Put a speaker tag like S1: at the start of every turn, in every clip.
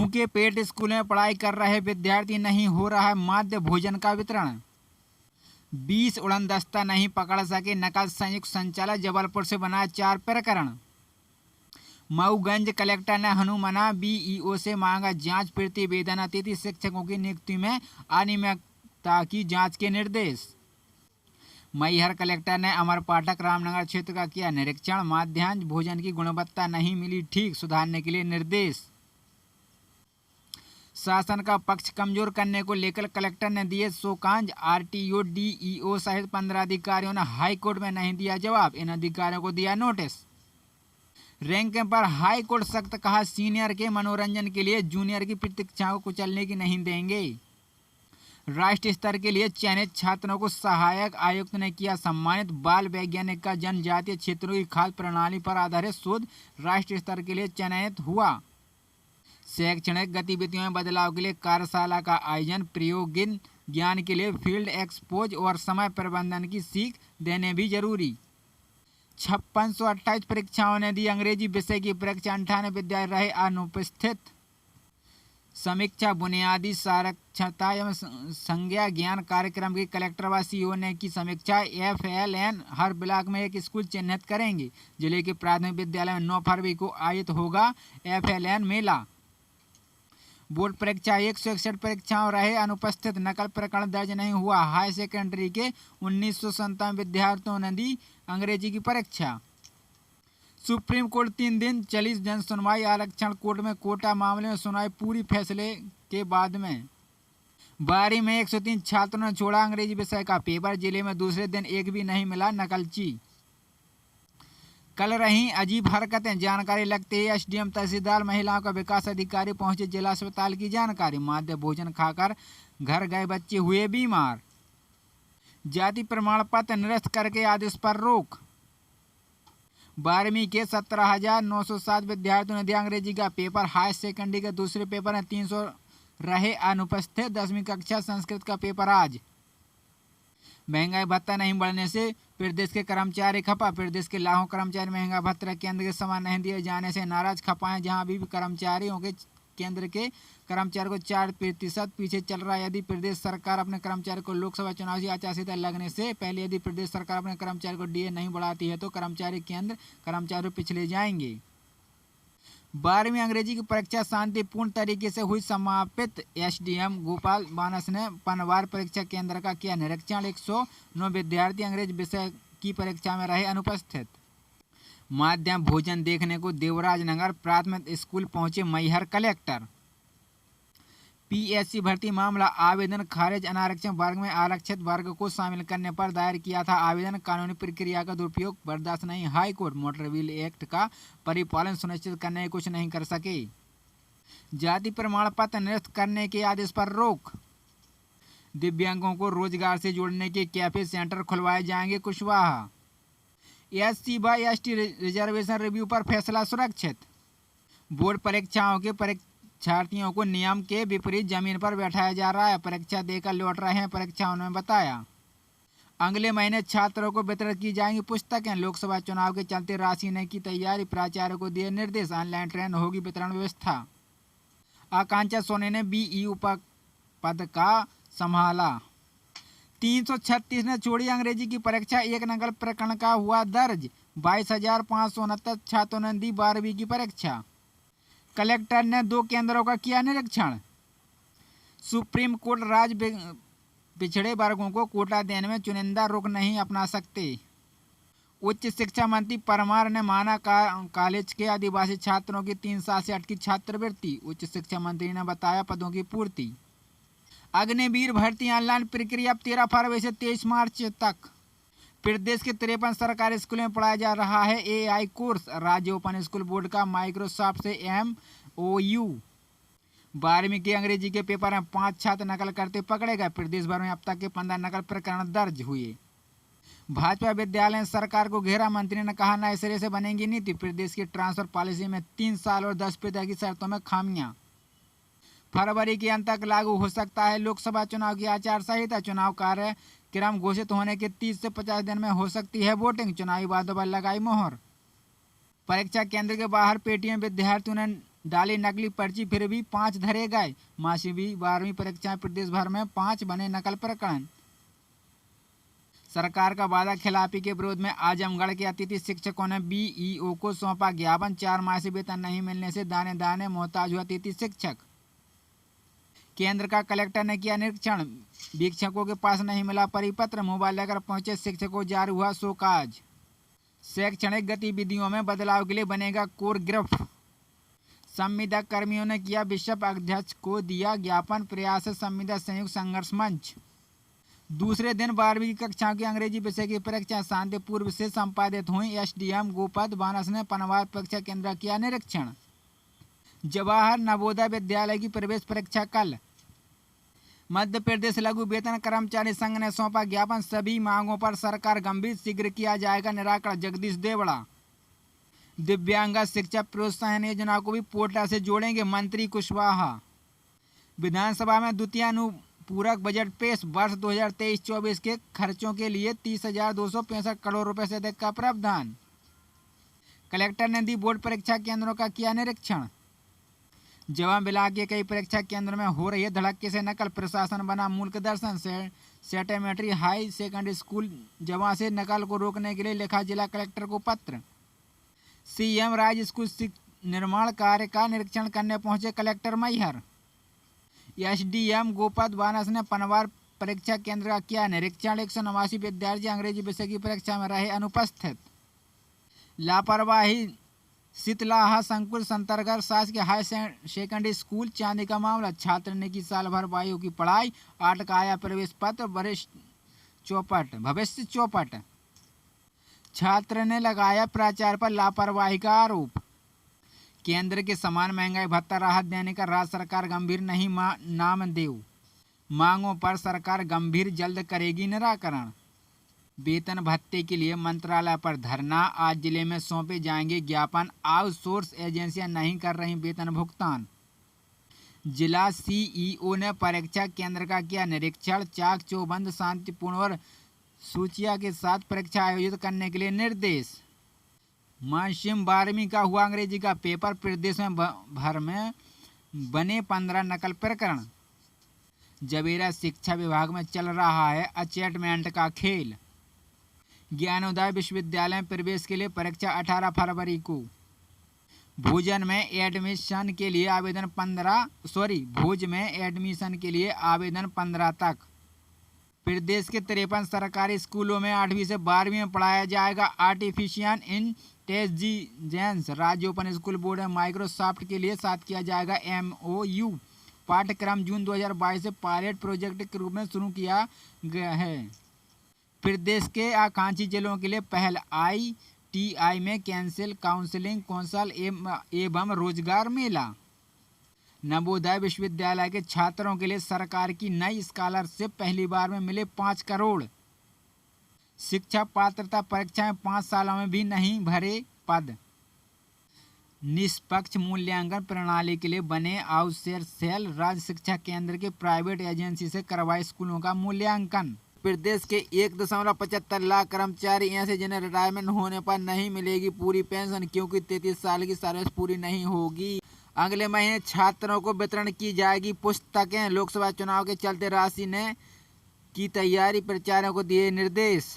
S1: भूखे पेट स्कूल में पढ़ाई कर रहे विद्यार्थी, नहीं हो रहा है माध्य भोजन का वितरण। 20 उड़नदस्ता नहीं पकड़ सके नकल संयुक्त संचालक, जबलपुर से बना 4 प्रकरण। मऊगंज कलेक्टर ने हनुमाना बीईओ से मांगा जांच, प्रतिवेदन अतिथि शिक्षकों की नियुक्ति में अनियमितता की जांच के निर्देश। मैहर कलेक्टर ने अमर पाठक रामनगर क्षेत्र का किया निरीक्षण, माध्याह्न भोजन की गुणवत्ता नहीं मिली ठीक, सुधारने के लिए निर्देश। शासन का पक्ष कमजोर करने को लेकर कलेक्टर ने दिए शोकांज, आरटीओ डीईओ सहित 15 अधिकारियों ने हाईकोर्ट में नहीं दिया जवाब, इन अधिकारियों को दिया नोटिस। रैंकिंग पर हाईकोर्ट सख्त, कहा सीनियर के मनोरंजन के लिए जूनियर की प्रतीक्षा को कुचलने की नहीं देंगे। राष्ट्रीय स्तर के लिए चयनित छात्रों को सहायक आयुक्त ने किया सम्मानित, बाल वैज्ञानिक का जनजातीय क्षेत्रों की खाद्य प्रणाली पर आधारित शोध राष्ट्रीय स्तर के लिए चयनित हुआ। शैक्षणिक गतिविधियों में बदलाव के लिए कार्यशाला का आयोजन, प्रयोगिक ज्ञान के लिए फील्ड एक्सपोज और समय प्रबंधन की सीख देने भी जरूरी। 5628 परीक्षाओं ने दी अंग्रेजी विषय की परीक्षा, 98 विद्यार्थी रहे अनुपस्थित। समीक्षा बुनियादी साक्षरता एवं संज्ञा ज्ञान कार्यक्रम की कलेक्टर व सीईओ ने की समीक्षा। FLN हर ब्लॉक में एक स्कूल चिन्हित करेंगे। जिले के प्राथमिक विद्यालय में 9 फरवरी को आयोजित होगा FLN मेला। बोर्ड परीक्षा 161 परीक्षाओं रहे अनुपस्थित, नकल प्रकरण दर्ज नहीं हुआ। हाई सेकेंडरी के 1997 विद्यार्थियों ने दी अंग्रेजी की परीक्षा। सुप्रीम कोर्ट 3 दिन चली जन सुनवाई, आरक्षण कोर्ट में कोटा मामले में सुनवाई पूरी, फैसले के बाद में। 12वीं में 103 छात्रों ने छोड़ा अंग्रेजी विषय का पेपर, जिले में दूसरे दिन एक भी नहीं मिला नकलची। कल रही अजीब हरकतें, जानकारी लगते ही एसडीएम तहसीलदार महिलाओं का विकास अधिकारी पहुंचे जिला अस्पताल की जानकारी। माध्य भोजन खाकर घर गए बच्चे हुए बीमार। जाति प्रमाण पत्र निरस्त करके आदेश पर रोक। 12वीं के 17,907 विद्यार्थियों ने दिया अंग्रेजी का पेपर। हाई सेकेंडरी के दूसरे पेपर में 300 रहे अनुपस्थित। 10वीं कक्षा संस्कृत का पेपर आज। महंगाई भत्ता नहीं बढ़ने से प्रदेश के कर्मचारी खपा। प्रदेश के लाखों कर्मचारी महंगा भत्ता केंद्र के समान नहीं दिए जाने से नाराज खपाएं। जहां अभी भी कर्मचारियों के केंद्र के कर्मचारी को 4% पीछे चल रहा है। यदि प्रदेश सरकार अपने कर्मचारी को लोकसभा चुनाव की आचार संहिता लगने से पहले यदि प्रदेश सरकार अपने कर्मचारी को डीए नहीं बढ़ाती है तो कर्मचारी केंद्र कर्मचारी पिछले जाएंगे। 12वीं अंग्रेजी की परीक्षा शांतिपूर्ण तरीके से हुई समापित। एसडीएम गोपाल बानस ने पनवार परीक्षा केंद्र का किया निरीक्षण। 109 विद्यार्थी अंग्रेजी विषय की परीक्षा में रहे अनुपस्थित। माध्यम भोजन देखने को देवराजनगर प्राथमिक स्कूल पहुंचे मैहर कलेक्टर। पीएससी भर्ती मामला, आवेदन खारिज। अनारक्षित वर्ग में आरक्षित वर्ग को शामिल करने पर दायर किया था आवेदन, कानूनी प्रक्रिया का दुरुपयोग बर्दाश्त नहीं। High court motor vehicle act का परिपालन सुनिश्चित करने की कुछ नहीं कर सके। जाति प्रमाण पत्र निरस्त करने के आदेश पर रोक। दिव्यांगों को रोजगार से जोड़ने के कैफे सेंटर खुलवाए जाएंगे कुशवाहा। SC व ST रिजर्वेशन रिव्यू पर फैसला सुरक्षित। बोर्ड परीक्षाओं के परीक्षार्थियों को नियम के विपरीत जमीन पर बैठाया जा रहा है, परीक्षा देकर लौट रहे हैं, परीक्षाओं ने बताया। अगले महीने छात्रों को वितरित की जाएंगी पुस्तकें। लोकसभा चुनाव के चलते राशि ने की तैयारी, प्राचार्य को दिए निर्देश। ऑनलाइन ट्रेन होगी वितरण व्यवस्था। आकांक्षा सोनी ने बीईओ पद का संभाला। 336 ने छोड़ी अंग्रेजी की परीक्षा, एक नकल प्रकरण का हुआ दर्ज। 22,569 छात्रों ने दी 12वीं की परीक्षा। कलेक्टर ने 2 केंद्रों का किया निरीक्षण। सुप्रीम कोर्ट राज्य पिछड़े वर्गों को कोटा देने में चुनिंदा रुख नहीं अपना सकते। उच्च शिक्षा मंत्री परमार ने माना कॉलेज के आदिवासी छात्रों की 3 साल से अटकी छात्रवृत्ति। उच्च शिक्षा मंत्री ने बताया पदों की पूर्ति। अग्निवीर भर्ती ऑनलाइन प्रक्रिया अब 13 फरवरी से 23 मार्च तक। प्रदेश के 53 सरकारी स्कूलों में पढ़ाया जा रहा है AI कोर्स। राज्य ओपन स्कूल बोर्ड का माइक्रोसॉफ्ट से MOU। 12वीं के अंग्रेजी के पेपर में 5 छात्र नकल करते पकड़े गए। प्रदेश भर में अब तक के 15 नकल प्रकरण दर्ज हुए। भाजपा विद्यालय सरकार को घेरा, मंत्री ने कहा नए सिरे से बनेगी नीति। प्रदेश की ट्रांसफर पॉलिसी में 3 साल और 10% की शर्तों में खामियां। फरवरी के अंत तक लागू हो सकता है लोकसभा चुनाव की आचार संहिता। चुनाव कार्यक्रम घोषित होने के 30 से 50 दिन में हो सकती है वोटिंग। चुनावी वादों पर लगाई मोहर। परीक्षा केंद्र के बाहर पेटियां विद्यार्थियों ने डाली नकली पर्ची फिर भी 5 धरे गए। मासिक 12वीं परीक्षाएं प्रदेश भर में 5 बने नकल प्रकरण। सरकार का वादा खिलाफी के विरोध में आजमगढ़ के अतिथि शिक्षकों ने बीईओ को सौंपा ज्ञापन। 4 माह से वेतन नहीं मिलने से दाने दाने मोहताज हुआ अतिथि शिक्षक। केंद्र का कलेक्टर ने किया निरीक्षण, शिक्षकों के पास नहीं मिला परिपत्र। मोबाइल लेकर पहुंचे शिक्षकों, जारी हुआ शोकाज। शैक्षणिक गतिविधियों में बदलाव के लिए बनेगा कोर ग्रुप। संविदा कर्मियों ने किया बिशप अध्यक्ष को दिया ज्ञापन। प्रयास संविदा संयुक्त संघर्ष मंच। दूसरे दिन 12वीं की कक्षाओं की अंग्रेजी विषय की परीक्षा शांतिपूर्व से संपादित हुई। एसडीएम गोपद बानस ने पनवार परीक्षा केंद्र किया निरीक्षण। जवाहर नवोदय विद्यालय की प्रवेश परीक्षा कल। मध्य प्रदेश लघु वेतन कर्मचारी संघ ने सौंपा ज्ञापन। सभी मांगों पर सरकार गंभीर, शीघ्र किया जाएगा निराकरण। जगदीश देवड़ा। दिव्यांग शिक्षा प्रोत्साहन योजना को भी पोर्टल से जोड़ेंगे मंत्री कुशवाहा। विधानसभा में द्वितीय अनुपूरक बजट पेश। वर्ष 2023-24 के खर्चों के लिए 30,265 करोड़ रुपए से अधिक का प्रावधान। कलेक्टर ने दी बोर्ड परीक्षा केंद्रों का किया निरीक्षण। जवान बिला के कई परीक्षा केंद्रों में हो रही है धड़क्के से नकल। प्रशासन बना मूल दर्शन। सेटेमेट्री हाई सेकेंडरी स्कूल जवां से नकल को रोकने के लिए लिखा जिला कलेक्टर को पत्र। सीएम राज्य स्कूल निर्माण कार्य का निरीक्षण करने पहुंचे कलेक्टर मैहर। एसडीएम गोपद बानस ने पनवार परीक्षा केंद्र का किया निरीक्षण। 189 विद्यार्थी अंग्रेजी विषय की परीक्षा में रहे अनुपस्थित। लापरवाही शीतलाहा संकुल संतरगढ़ शासकीय हाई सेकेंडरी स्कूल चांदी का मामला। छात्र ने की साल भर वायु की पढ़ाई, अटकाया प्रवेश पत्र, भविष्य चौपट। छात्र ने लगाया प्राचार्य पर लापरवाही का आरोप। केंद्र के समान महंगाई भत्ता राहत देने का राज्य सरकार गंभीर नहीं नामदेव। मांगों पर सरकार गंभीर, जल्द करेगी निराकरण। वेतन भत्ते के लिए मंत्रालय पर धरना। आज जिले में सौंपे जाएंगे ज्ञापन। आउटसोर्स एजेंसियां नहीं कर रही वेतन भुगतान। जिला सीईओ ने परीक्षा केंद्र का किया निरीक्षण। चाक चौबंद, शांतिपूर्ण और सूचिया के साथ परीक्षा आयोजित करने के लिए निर्देश। मासिक 12वीं का हुआ अंग्रेजी का पेपर। प्रदेश में भर में बने 15 नकल प्रकरण। जवेरा शिक्षा विभाग में चल रहा है अचेटमेंट का खेल। ज्ञानोदय विश्वविद्यालय में प्रवेश के लिए परीक्षा 18 फरवरी को। भोज में एडमिशन के लिए आवेदन 15 तक। प्रदेश के 53 सरकारी स्कूलों में 8वीं से 12वीं में पढ़ाया जाएगा आर्टिफिशियल इंटेलिजेंस। राज्य ओपन स्कूल बोर्ड में माइक्रोसॉफ्ट के लिए साथ किया जाएगा MOU। पाठ्यक्रम जून 2022 से पायलट प्रोजेक्ट के रूप में शुरू किया गया है। प्रदेश के आकांक्षी जिलों के लिए पहल। ITI में कैंसिल काउंसलिंग कौंसल एवं रोजगार मेला। नवोदय विश्वविद्यालय के छात्रों के लिए सरकार की नई स्कॉलरशिप। पहली बार में मिले 5 करोड़। शिक्षा पात्रता परीक्षाएं 5 सालों में भी नहीं भरे पद। निष्पक्ष मूल्यांकन प्रणाली के लिए बने आउटसोर्स सेल। राज्य शिक्षा केंद्र के प्राइवेट एजेंसी से करवाए स्कूलों का मूल्यांकन। प्रदेश के 1.75 लाख कर्मचारी ऐसे जिन्हें रिटायरमेंट होने पर नहीं मिलेगी पूरी पेंशन, क्योंकि 33 साल की सर्विस पूरी नहीं होगी। अगले महीने छात्रों को वितरण की जाएगी पुस्तकें। लोकसभा चुनाव के चलते राशि ने की तैयारी, प्रचारकों को दिए निर्देश।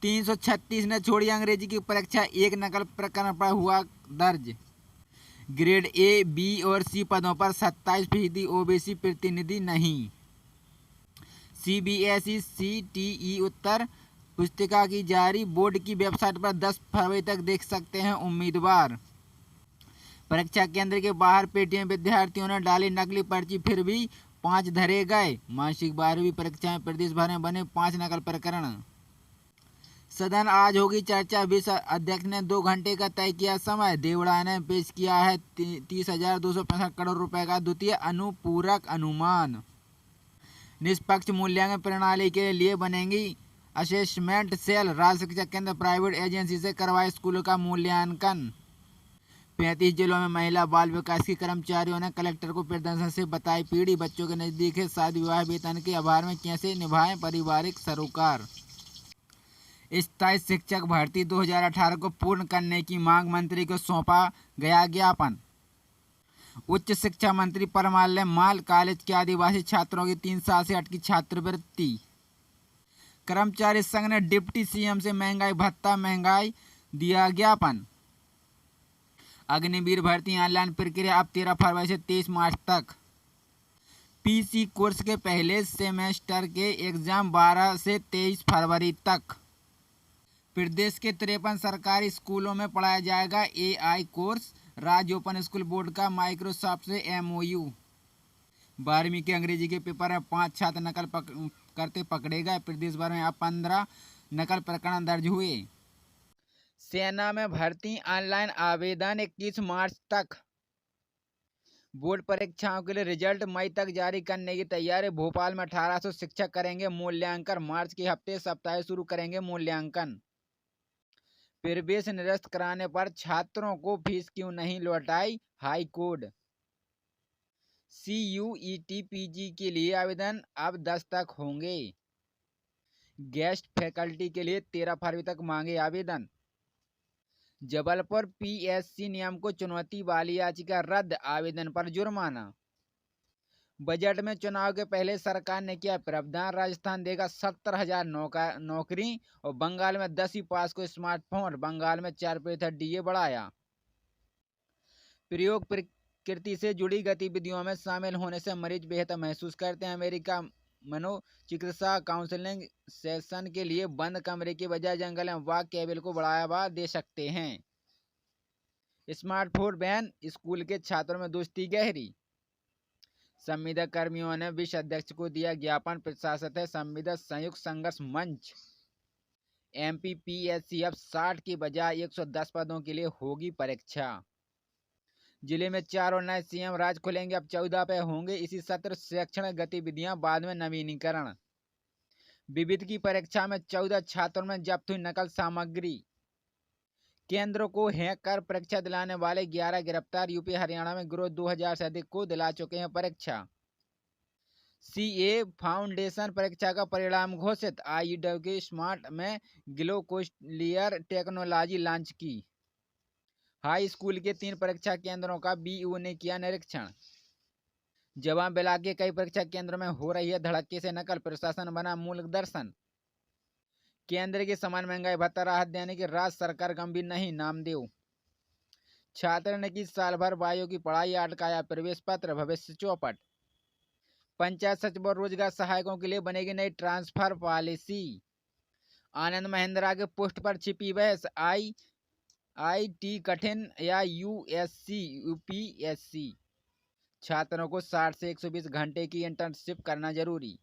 S1: 336 ने छोड़ी अंग्रेजी की परीक्षा। 1 नकल प्रकरण पर हुआ दर्ज। ग्रेड A, B और C पदों पर 27% OBC प्रतिनिधि नहीं। CBSE CTE उत्तर पुस्तिका की जारी। बोर्ड की वेबसाइट पर 10 फरवरी तक देख सकते हैं उम्मीदवार। परीक्षा केंद्र के बाहर पेटीएम विद्यार्थियों ने डाली नकली पर्ची, फिर भी 5 धरे गए। मासिक 12वीं परीक्षा में प्रदेश भर में बने 5 नकल प्रकरण। सदन आज होगी चर्चा। विश्व अध्यक्ष ने 2 घंटे का तय किया समय। देवड़ा ने पेश किया है 30,265 करोड़ रुपए का द्वितीय अनुपूरक अनुमान। निष्पक्ष मूल्यांकन प्रणाली के लिए बनेंगी असेसमेंट सेल। राज्य शिक्षा केंद्र प्राइवेट एजेंसी से करवाए स्कूलों का मूल्यांकन। 35 जिलों में महिला बाल विकास की कर्मचारियों ने कलेक्टर को प्रदर्शन से बताई पीड़ी। बच्चों के नजदीक है शादी विवाह, वेतन के अभाव में कैसे निभाएं पारिवारिक सरोकार। स्थायी शिक्षक भर्ती 2018 को पूर्ण करने की मांग। मंत्री को सौंपा गया ज्ञापन। उच्च शिक्षा मंत्री परमाल माल कॉलेज के आदिवासी छात्रों की 3 साल से अटकी छात्रवृत्ति। कर्मचारी संघ ने डिप्टी सीएम से महंगाई भत्ता महंगाई दिया ज्ञापन। अग्निवीर भर्ती ऑनलाइन प्रक्रिया अब 13 फरवरी से 23 मार्च तक। पीसी कोर्स के पहले सेमेस्टर के एग्जाम 12 से 23 फरवरी तक। प्रदेश के 53 सरकारी स्कूलों में पढ़ाया जाएगा एआई कोर्स। राज्य ओपन स्कूल बोर्ड का माइक्रोसॉफ्ट से एमओयू। 12वीं के अंग्रेजी के पेपर में 5 छात्र नकल करते पकड़े गए। प्रदेश भर में अब 15 नकल प्रकरण दर्ज हुए। सेना में भर्ती ऑनलाइन आवेदन 21 मार्च तक। बोर्ड परीक्षाओं के लिए रिजल्ट मई तक जारी करने की तैयारी। भोपाल में 1800 शिक्षक करेंगे मूल्यांकन। मार्च के हफ्ते सप्ताह शुरू करेंगे मूल्यांकन। प्रवेश निरस्त कराने पर छात्रों को फीस क्यों नहीं लौटाई, हाई कोर्ट। CUET PG के लिए आवेदन अब 10 तक होंगे। गेस्ट फैकल्टी के लिए 13 फरवरी तक मांगे आवेदन। जबलपुर PSC नियम को चुनौती वाली याचिका रद्द, आवेदन पर जुर्माना। बजट में चुनाव के पहले सरकार ने किया प्रावधान। राजस्थान देगा 70,000 नौकरी और बंगाल में 10वीं पास को स्मार्टफोन। बंगाल में 4% DA बढ़ाया। प्रयोग प्रकृति से जुड़ी गतिविधियों में शामिल होने से मरीज बेहतर महसूस करते हैं। अमेरिका मनोचिकित्सा काउंसलिंग सेशन के लिए बंद कमरे के बजाय जंगल में वॉक केबल को बढ़ावा दे सकते हैं। स्मार्टफोन बैन, स्कूल के छात्रों में दोस्ती गहरी। संविदा कर्मियों ने विश्व अध्यक्ष को दिया ज्ञापन। प्रशासित है संविदा संयुक्त संघर्ष मंच। MPPSC अब 60 के बजाय 110 पदों के लिए होगी परीक्षा। जिले में 4 और नए CM राज खुलेंगे, अब 14 पे होंगे इसी सत्र। शैक्षणिक गतिविधियां बाद में नवीनीकरण। विविध की परीक्षा में 14 छात्रों में जब्त हुई नकल सामग्री। केंद्र को हैक कर परीक्षा दिलाने वाले 11 गिरफ्तार। यूपी हरियाणा में गिरोह 2000 से अधिक को दिला चुके हैं परीक्षा। CA फाउंडेशन परीक्षा का परिणाम घोषित। IEW स्मार्ट में ग्लोकोलियर टेक्नोलॉजी लॉन्च की। हाई स्कूल के 3 परीक्षा केंद्रों का BU ने किया निरीक्षण। जवाब बिला के कई परीक्षा केंद्रों में हो रही है धड़क्के से नकल। प्रशासन बना मूल दर्शन। केंद्र की समान महंगाई भत्ता राहत देने की राज्य सरकार गंभीर नहीं, नामदेव। छात्र ने की साल भर बायो की पढ़ाई, अटकाया प्रवेश पत्र, भविष्य चौपट। पंचायत सचिव और रोजगार सहायकों के लिए बनेगी नई ट्रांसफर पॉलिसी। आनंद महिंद्रा के पोस्ट पर छिपी बहस। IIT कठिन या USC UPSC। छात्रों को 60 से 120 घंटे की इंटर्नशिप करना जरूरी।